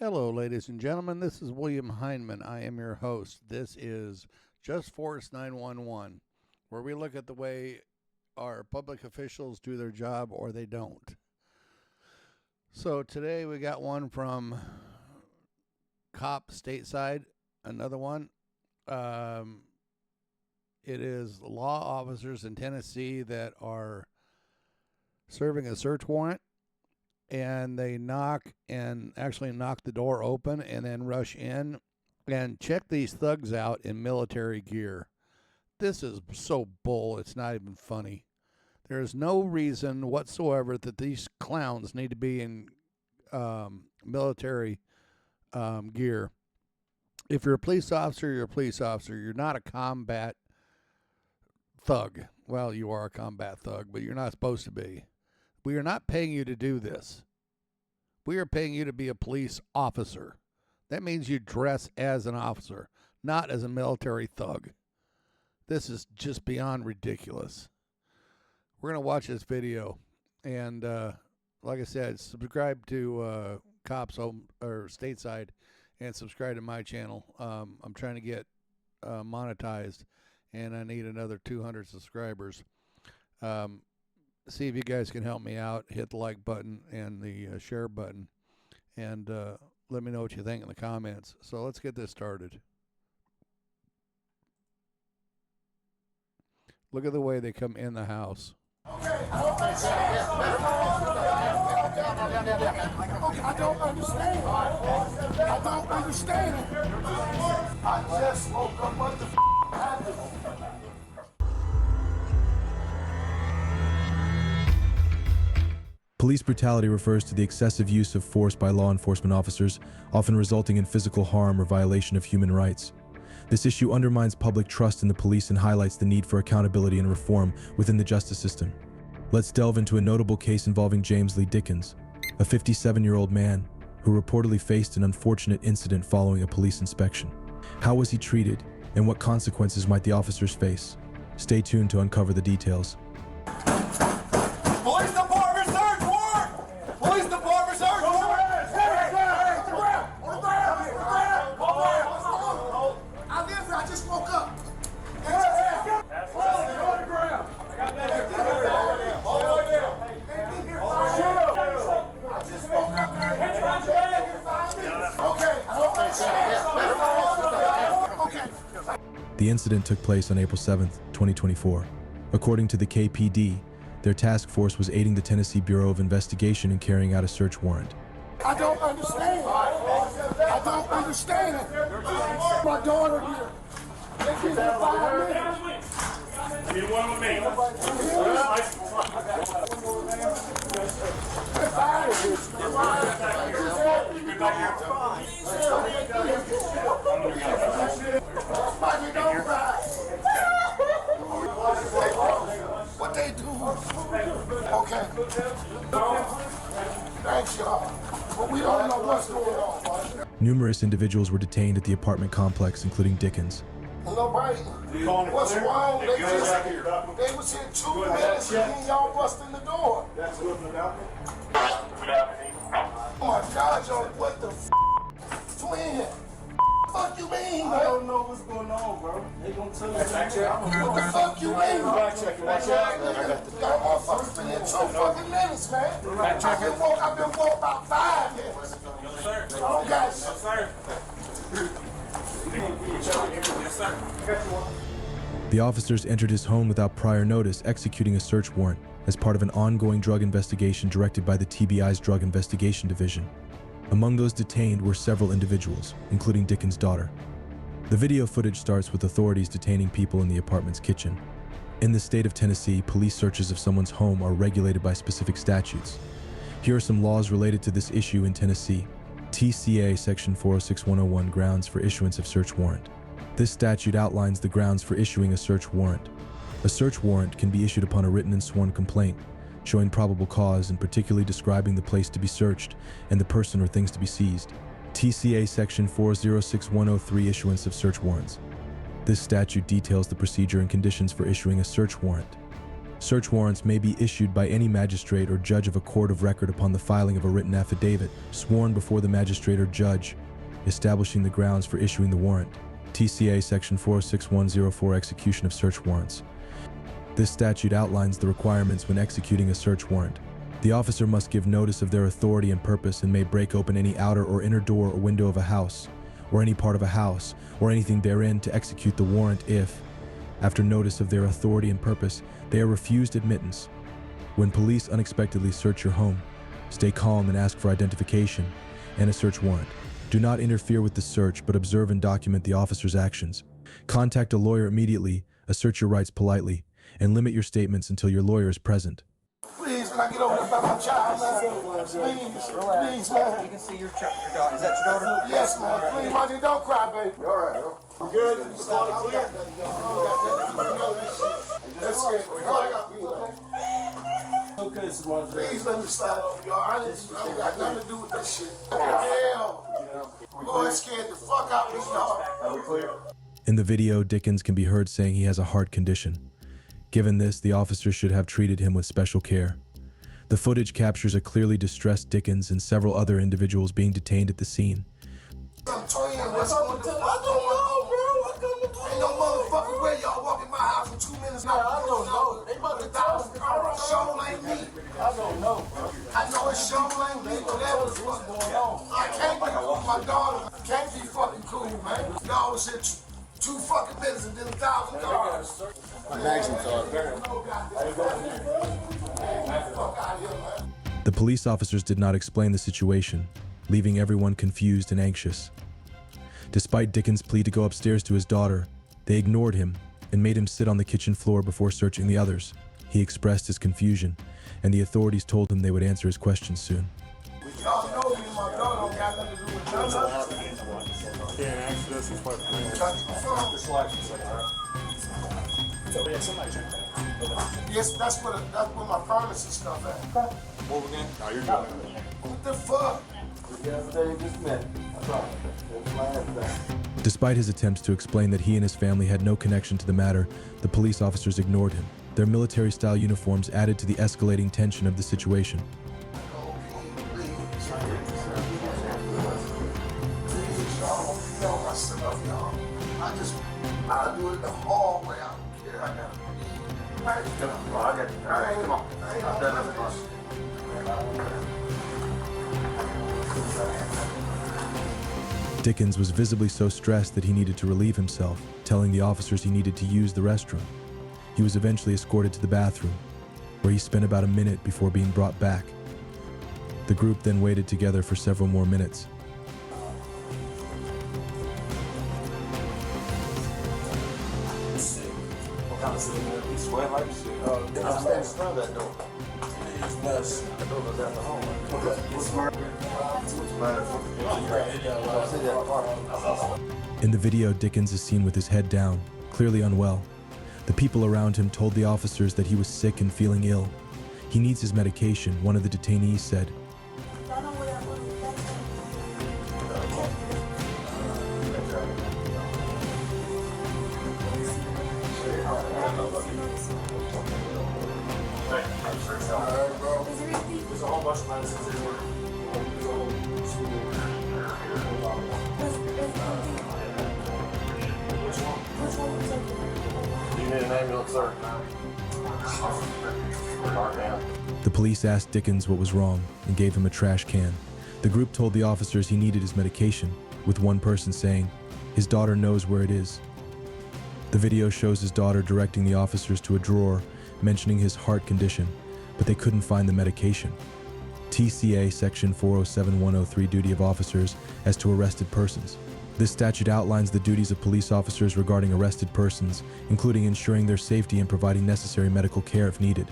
Hello, ladies and gentlemen. This is William Heinman. I am your host. This is Just Force 911, where we look at the way our public officials do their job or they don't. So today we got one from Cop Stateside, another one. It is law officers in Tennessee that are serving a search warrant. And they actually knock the door open and then rush in and check these thugs out in military gear. This is so bull, it's not even funny. There is no reason whatsoever that these clowns need to be in military gear. If you're a police officer, you're a police officer. You're not a combat thug. Well, you are a combat thug, but you're not supposed to be. We are not paying you to do this. We are paying you to be a police officer. That means you dress as an officer, not as a military thug. This is just beyond ridiculous. We're going to watch this video. And like I said, subscribe to Cops Home or Stateside and subscribe to my channel. I'm trying to get monetized, and I need another 200 subscribers. See if you guys can help me out. Hit the like button and the share button, and let me know what you think in the comments. So let's get this started. Look at the way they come in the house. Okay, I don't understand. I don't understand. I just woke up. What the happened? Police brutality refers to the excessive use of force by law enforcement officers, often resulting in physical harm or violation of human rights. This issue undermines public trust in the police and highlights the need for accountability and reform within the justice system. Let's delve into a notable case involving James Lee Dickens, a 57-year-old man who reportedly faced an unfortunate incident following a police inspection. How was he treated, and what consequences might the officers face? Stay tuned to uncover the details. Police Department search warrant! Police Department search warrant! I just woke up. The incident took place on April 7, 2024. According to the KPD, their task force was aiding the Tennessee Bureau of Investigation in carrying out a search warrant. I don't understand. I don't understand. My daughter here. They give me 5 minutes. Need one with me. What they do? Okay. Thanks, y'all. But we don't know what's going on. Numerous individuals were detained at the apartment complex, including Dickens. Nobody. What's wrong? They was here 2 minutes and then y'all busting the door. That's good enough. Oh my God, y'all, what the twin? Fuck you mean, I man? don't know what's going on, bro. They gonna tell us. What the fuck you mean? Y'all motherfuckers been here 2 fucking minutes, man. I've been woke about 5 minutes. Yes, sir. Oh, guys. Yes, sir. Yes, sir. The officers entered his home without prior notice, executing a search warrant as part of an ongoing drug investigation directed by the TBI's Drug Investigation Division. Among those detained were several individuals, including Dickens' daughter. The video footage starts with authorities detaining people in the apartment's kitchen. In the state of Tennessee, police searches of someone's home are regulated by specific statutes. Here are some laws related to this issue in Tennessee. TCA Section 406-101 Grounds for Issuance of Search Warrant. This statute outlines the grounds for issuing a search warrant. A search warrant can be issued upon a written and sworn complaint, showing probable cause and particularly describing the place to be searched and the person or things to be seized. TCA Section 406-103 Issuance of Search Warrants. This statute details the procedure and conditions for issuing a search warrant. Search warrants may be issued by any magistrate or judge of a court of record upon the filing of a written affidavit, sworn before the magistrate or judge, establishing the grounds for issuing the warrant. TCA Section 46104 Execution of Search Warrants. This statute outlines the requirements when executing a search warrant. The officer must give notice of their authority and purpose and may break open any outer or inner door or window of a house, or any part of a house, or anything therein to execute the warrant if, after notice of their authority and purpose, they are refused admittance. When police unexpectedly search your home, stay calm and ask for identification and a search warrant. Do not interfere with the search, but observe and document the officer's actions. Contact a lawyer immediately, assert your rights politely, and limit your statements until your lawyer is present. Please, can I get over there by my child, man? Please, man. You can see your daughter. Is that your daughter? Yes, man. Please, Monty, don't cry, baby. All right, bro. You good? You clear? That's it. Okay, so Please let me slide over, y'all. I ain't got nothing to do with that shit. Hell. Boy, scared the fuck out of me, y'all. are we clear? In the video, Dickens can be heard saying he has a heart condition. Given this, the officers should have treated him with special care. The footage captures a clearly distressed Dickens and several other individuals being detained at the scene. I'm twin. What's going on? I don't know, bro. Ain't no motherfucking way y'all walk in my house in 2 minutes. I don't know. They about to show ain't me. I don't know, bro. I know it's show ain't me, whatever the fuck going on. I can't be cool with my daughter. I can't be fucking cool, man. Y'all was here 2 fucking minutes and then $1,000. The police officers did not explain the situation, leaving everyone confused and anxious. Despite Dickens' plea to go upstairs to his daughter, they ignored him and made him sit on the kitchen floor before searching the others. He expressed his confusion, and the authorities told him they would answer his questions soon. Y'all know me and my daughter don't got nothing to do with nothing. Can't answer this is what Yes, that's where my furnace and stuff at. Move again? No, you're good. What the fuck? Despite his attempts to explain that he and his family had no connection to the matter, the police officers ignored him. Their military-style uniforms added to the escalating tension of the situation. I'll do it the hard way. I don't care. I got Dickens was visibly so stressed that he needed to relieve himself, telling the officers he needed to use the restroom. He was eventually escorted to the bathroom, where he spent about a minute before being brought back. The group then waited together for several more minutes. In the video, Dickens is seen with his head down, clearly unwell. The people around him told the officers that he was sick and feeling ill. He needs his medication, one of the detainees said. There's a whole bunch of medicines everywhere. You need an ambulance, sir. The police asked Dickens what was wrong and gave him a trash can. The group told the officers he needed his medication, with one person saying, "His daughter knows where it is." The video shows his daughter directing the officers to a drawer, mentioning his heart condition, but they couldn't find the medication. TCA Section 407103 Duty of Officers as to arrested persons. This statute outlines the duties of police officers regarding arrested persons, including ensuring their safety and providing necessary medical care if needed.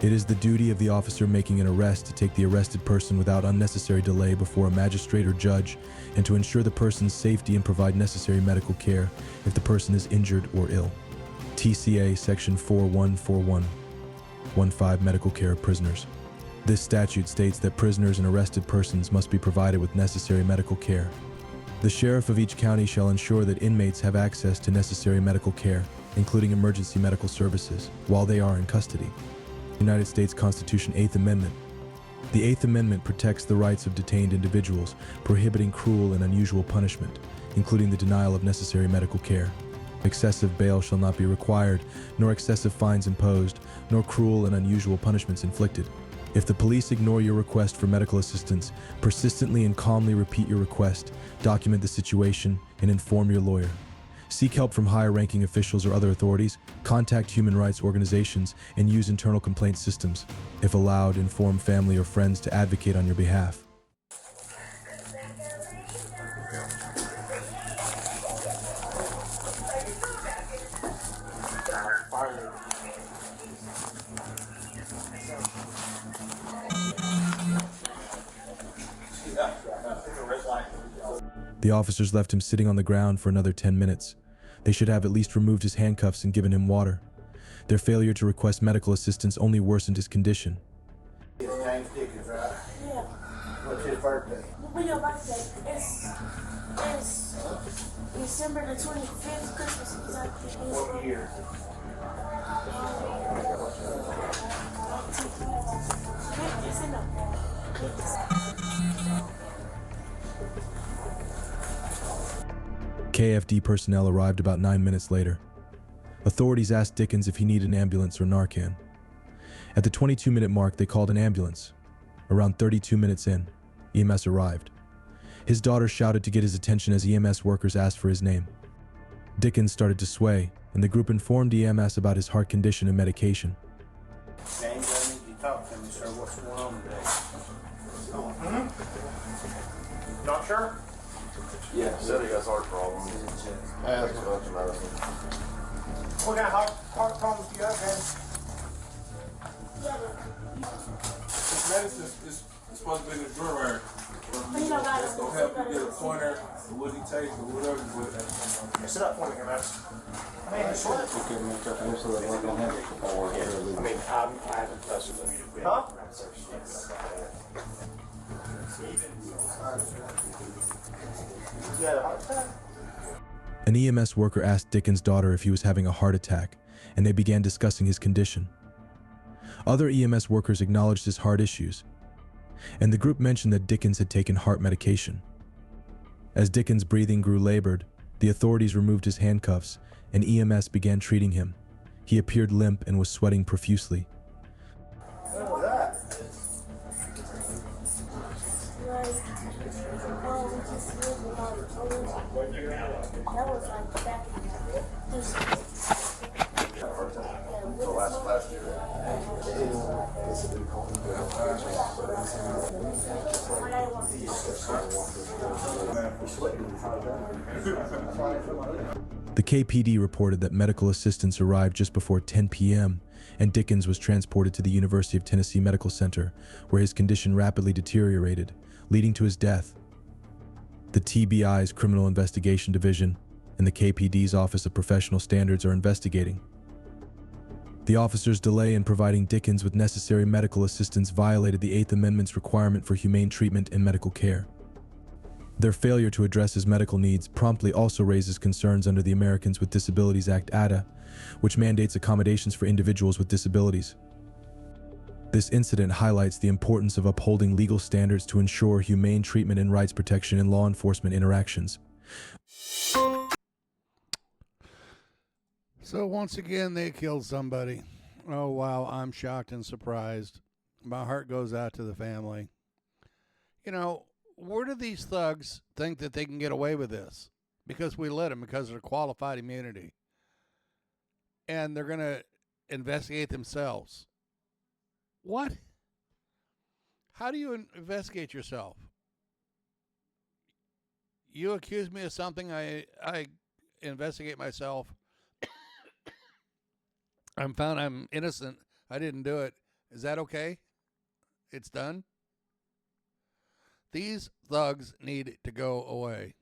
It is the duty of the officer making an arrest to take the arrested person without unnecessary delay before a magistrate or judge, and to ensure the person's safety and provide necessary medical care if the person is injured or ill. TCA Section 414115 Medical Care of Prisoners. This statute states that prisoners and arrested persons must be provided with necessary medical care. The sheriff of each county shall ensure that inmates have access to necessary medical care. including emergency medical services, while they are in custody. United States Constitution 8th Amendment. The 8th Amendment protects the rights of detained individuals, prohibiting cruel and unusual punishment, including the denial of necessary medical care. Excessive bail shall not be required, nor excessive fines imposed, nor cruel and unusual punishments inflicted. If the police ignore your request for medical assistance, persistently and calmly repeat your request, document the situation, and inform your lawyer. Seek help from higher-ranking officials or other authorities, contact human rights organizations, and use internal complaint systems. If allowed, inform family or friends to advocate on your behalf. The officers left him sitting on the ground for another 10 minutes. They should have at least removed his handcuffs and given him water. Their failure to request medical assistance only worsened his condition. James Dickens, right? Yeah. What's his birthday? When your birthday? It's December the 25th, Christmas is like What year? It's in the KFD personnel arrived about 9 minutes later. Authorities asked Dickens if he needed an ambulance or Narcan. At the 22-minute mark, they called an ambulance. Around 32 minutes in, EMS arrived. His daughter shouted to get his attention as EMS workers asked for his name. Dickens started to sway, and the group informed EMS about his heart condition and medication. James, I need you to talk to me, sir. What's going on today? Not sure? Yeah, said he has heart problems. Takes a bunch of medicine. What kind of heart problems do you have, man? This medicine is supposed to be in the drawer. It's gonna help you get a pointer, or what he takes, or whatever. Sit up for me here, man. Man, it's what? I haven't touched it. Huh? You had a heart attack? An EMS worker asked Dickens' daughter if he was having a heart attack, and they began discussing his condition. Other EMS workers acknowledged his heart issues, and the group mentioned that Dickens had taken heart medication. As Dickens' breathing grew labored, the authorities removed his handcuffs, and EMS began treating him. He appeared limp and was sweating profusely. What was that? that was like back Last year. The KPD reported that medical assistance arrived just before 10 p.m., and Dickens was transported to the University of Tennessee Medical Center, where his condition rapidly deteriorated, leading to his death. The TBI's Criminal Investigation Division and the KPD's Office of Professional Standards are investigating. The officers' delay in providing Dickens with necessary medical assistance violated the Eighth Amendment's requirement for humane treatment and medical care. Their failure to address his medical needs promptly also raises concerns under the Americans with Disabilities Act (ADA), which mandates accommodations for individuals with disabilities. This incident highlights the importance of upholding legal standards to ensure humane treatment and rights protection in law enforcement interactions. So once again, they killed somebody. Oh, wow, I'm shocked and surprised. My heart goes out to the family. You know, where do these thugs think that they can get away with this? Because we let them, because they're qualified immunity. And they're going to investigate themselves. What? How do you investigate yourself? You accuse me of something, I investigate myself. I'm found I'm innocent. I didn't do it. Is that okay? It's done? These thugs need to go away.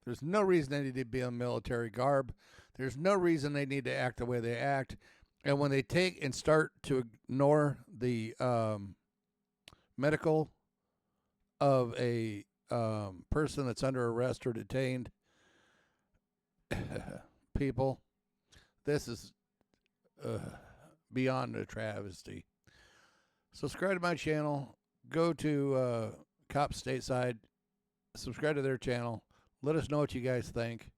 There's no reason they need to be in military garb. There's no reason they need to act the way they act. And when they take and start to ignore the medical of a person that's under arrest or detained, people, This is beyond a travesty. Subscribe to my channel. Go to Cops Stateside. Subscribe to their channel. Let us know what you guys think.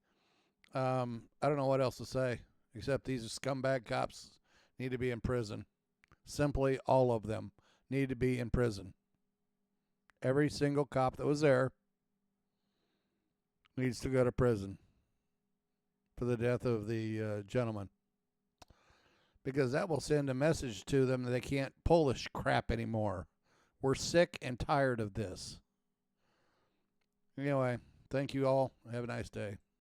I don't know what else to say, except these scumbag cops need to be in prison. Simply all of them need to be in prison. Every single cop that was there needs to go to prison for the death of the gentleman. Because that will send a message to them that they can't pull this crap anymore. We're sick and tired of this. Anyway, thank you all. Have a nice day.